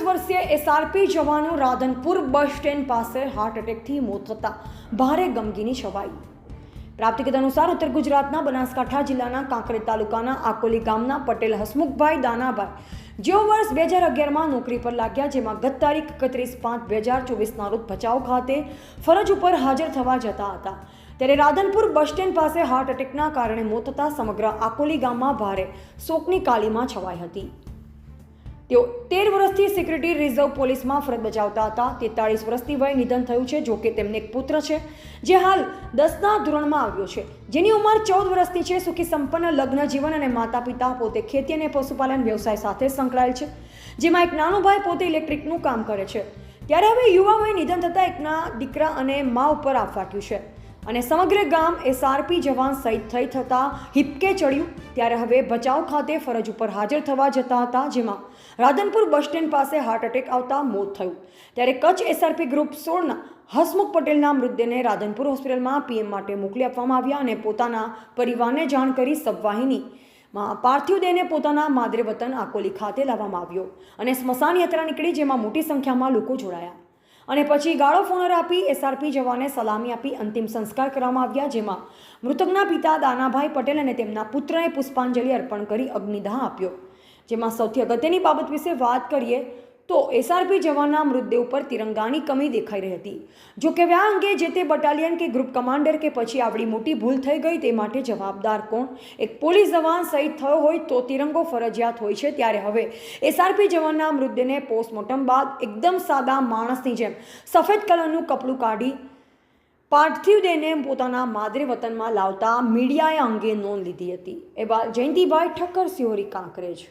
વર્ષીય એસઆરપી જવાનું Radhanpur bus stand પાસે હાર્ટ એટેકથી મોત થતાં ભારે ગમગીની છવાઈ। પ્રાપ્ત વિગત અનુસાર ઉત્તર ગુજરાતના બનાસકાંઠા જિલ્લાના કાંકરેજ તાલુકાના આકોલી ગામના પટેલ હસમુખભાઈ દાનાભાઈ જેઓ વર્ષ 2011માં નોકરી પર લાગ્યા, જેમાં ગત તારીખ 31/5/2024ના રોજ ભચાઉ ખાતે ફરજ ઉપર હાજર થવા જતા હતા ત્યારે રાધનપુર બસ સ્ટેન્ડ પાસે હાર્ટ એટેકના કારણે મોત થતાં સમગ્ર આકોલી ગામમાં ભારે શોકની કાલીમાં છવાઈ હતી। તેઓ 13 વર્ષથી સિક્યુરિટી રિઝર્વ પોલીસમાં ફરજ બજાવતા હતા। 43 વર્ષની વયે નિધન થયું છે। જોકે તેમને એક પુત્ર છે જે હાલ 10ના ધોરણમાં આવ્યો છે, જેની ઉંમર 14 વર્ષની છે। સુખી સંપન્ન લગ્ન જીવન અને માતા પિતા પોતે ખેતી અને પશુપાલન વ્યવસાય સાથે સંકળાયેલ છે, જેમાં એક નાનો ભાઈ પોતે ઇલેક્ટ્રિકનું કામ કરે છે। ત્યારે હવે યુવા વયે નિધન થતાં એકના દીકરા અને મા ઉપર આપ વાટ્યું છે અને સમગ્ર ગામ એસઆરપી જવાન શહીદ થઈ થતાં હિપકે ચડ્યું। ત્યારે હવે ભચાઉ ખાતે ફરજ ઉપર હાજર થવા જતા હતા, જેમાં રાધનપુર બસ સ્ટેન્ડ પાસે હાર્ટ એટેક આવતા મોત થયું। ત્યારે કચ્છ એસઆરપી ગ્રુપ 16ના હસમુખ પટેલના મૃતદેહને રાધનપુર હોસ્પિટલમાં પીએમ માટે મોકલી આપવામાં આવ્યા અને પોતાના પરિવારને જાણ કરી સબવાહિનીમાં પાર્થિવ દેહને પોતાના માદરે વતન આકોલી ખાતે લાવવામાં આવ્યો અને સ્મશાન યાત્રા નીકળી, જેમાં મોટી સંખ્યામાં લોકો જોડાયા અને પછી ગાળો ફોનર આપી એસઆરપી જવાને સલામી આપી અંતિમ સંસ્કાર કરવામાં આવ્યા, જેમાં મૃતકના પિતા દાનાભાઈ પટેલ અને તેમના પુત્રને પુષ્પાંજલિ અર્પણ કરી અગ્નિદાહ આપ્યો। જેમાં સૌથી અગત્યની બાબત વિશે વાત કરીએ તો એસઆરપી જવાનના મૃતદેહ ઉપર તિરંગાની કમી દેખાઈ રહી હતી। જો કે આ અંગે જે તે બટાલિયન કે ગ્રુપ કમાન્ડર કે પછી આવડી મોટી ભૂલ થઈ ગઈ તે માટે જવાબદાર કોણ? એક પોલીસ જવાન શહીદ થયો હોય તો તિરંગો ફરજિયાત હોય છે, ત્યારે હવે એસઆરપી જવાનના મૃતદેહને પોસ્ટમોર્ટમ બાદ એકદમ સાદા માણસની જેમ સફેદ કલરનું કપડું કાઢી પાર્થિવ દેહને પોતાના માદરે વતનમાં લાવતા મીડિયાએ અંગે નોંધ લીધી હતી। એવા જયંતિભાઈ ઠક્કર, સિહોરી, કાંકરેજ।